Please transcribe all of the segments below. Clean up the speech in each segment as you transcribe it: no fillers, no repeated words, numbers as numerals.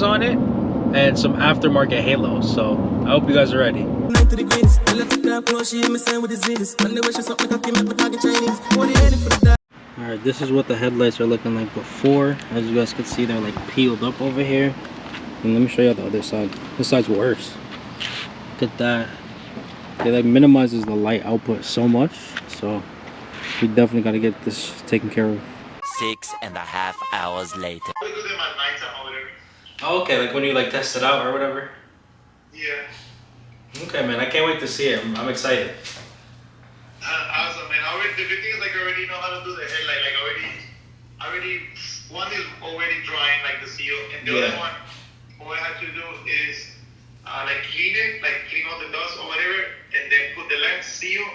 on it and some aftermarket halos. So I hope you guys are ready. Alright, this is what the headlights are looking like before. As you guys can see, they're like peeled up over here. And let me show you the other side. This side's worse. Look at that. It like minimizes the light output so much. So we definitely got to get this taken care of. 6.5 hours later. Oh, okay, like when you like test it out or whatever? Yeah. Okay, man, I can't wait to see it. I'm excited. Awesome, man. The good thing is like I already know how to do the headlight. Like already, one is already drying like the seal, and the other one, all I have to do is like clean it, like clean all the dust or whatever, and then put the lens seal.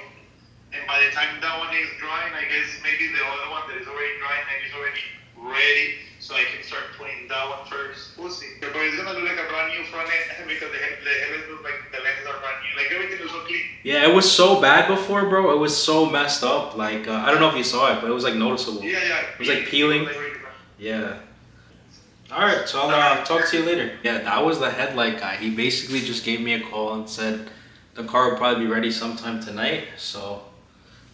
And by the time that one is drying, I guess maybe the other one that is already drying, maybe is already ready, so I can start putting that one first. We'll see. But it's gonna look like a brand new front end because the headlights look like the lenses are brand new. Like everything is so clean. Yeah, it was so bad before, bro. It was so messed up. Like I don't know if you saw it, but it was like noticeable. Yeah, yeah. It was like peeling. Yeah. All right, so I'll talk to you later. Yeah, that was the headlight guy. He basically just gave me a call and said the car will probably be ready sometime tonight. So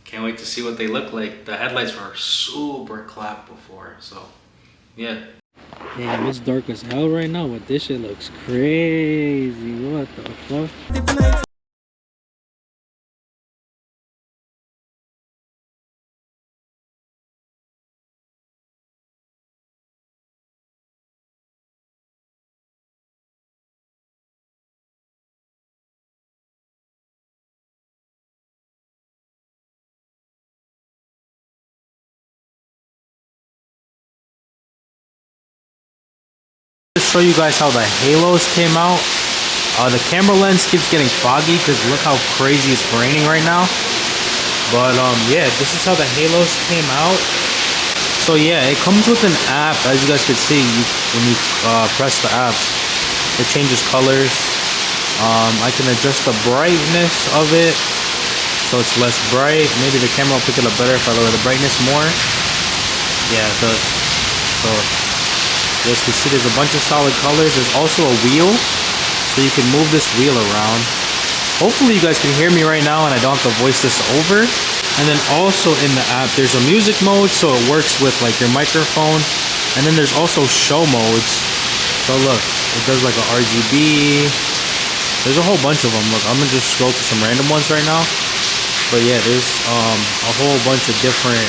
can't wait to see what they look like. The headlights were super clapped before, so yeah. Damn, it's dark as hell right now, but this shit looks crazy. What the fuck? Show you guys how the halos came out. The camera lens keeps getting foggy because look how crazy it's raining right now. But yeah, this is how the halos came out. So yeah, it comes with an app. As you guys can see, when you press the app, it changes colors. I can adjust the brightness of it so it's less bright. Maybe the camera will pick it up better if I lower the brightness more. Yeah, it does. So you guys can see there's a bunch of solid colors. There's also a wheel, so you can move this wheel around. Hopefully you guys can hear me right now and I don't have to voice this over. And then also in the app, there's a music mode, so it works with like your microphone. And then there's also show modes. So look, it does like a RGB. There's a whole bunch of them. Look, I'm gonna just scroll to some random ones right now. But yeah, there's a whole bunch of different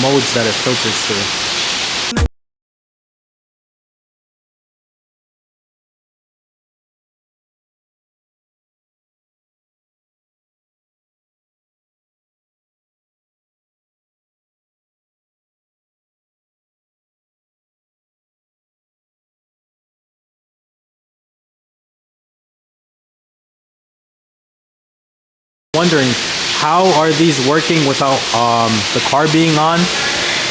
modes that it filters through. Wondering how are these working without the car being on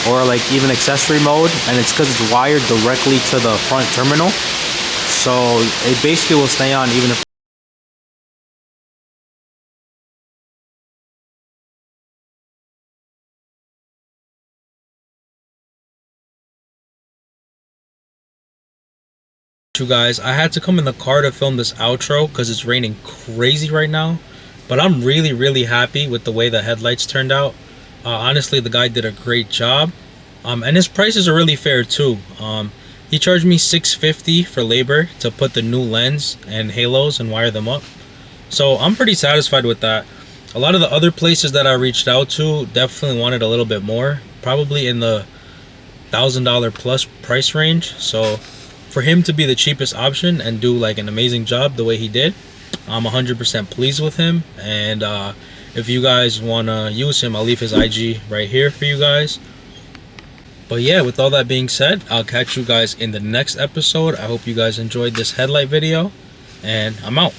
or like even accessory mode, and it's because it's wired directly to the front terminal, so it basically will stay on even if you guys. I had to come in the car to film this outro because it's raining crazy right now, but I'm really happy with the way the headlights turned out. Honestly, the guy did a great job, and his prices are really fair too. He charged me $650 for labor to put the new lens and halos and wire them up, so I'm pretty satisfied with that. A lot of the other places that I reached out to definitely wanted a little bit more, probably in the $1,000 plus price range. So for him to be the cheapest option and do like an amazing job the way he did, I'm 100% pleased with him. And if you guys want to use him, I'll leave his IG right here for you guys. But yeah, with all that being said, I'll catch you guys in the next episode. I hope you guys enjoyed this headlight video, and I'm out.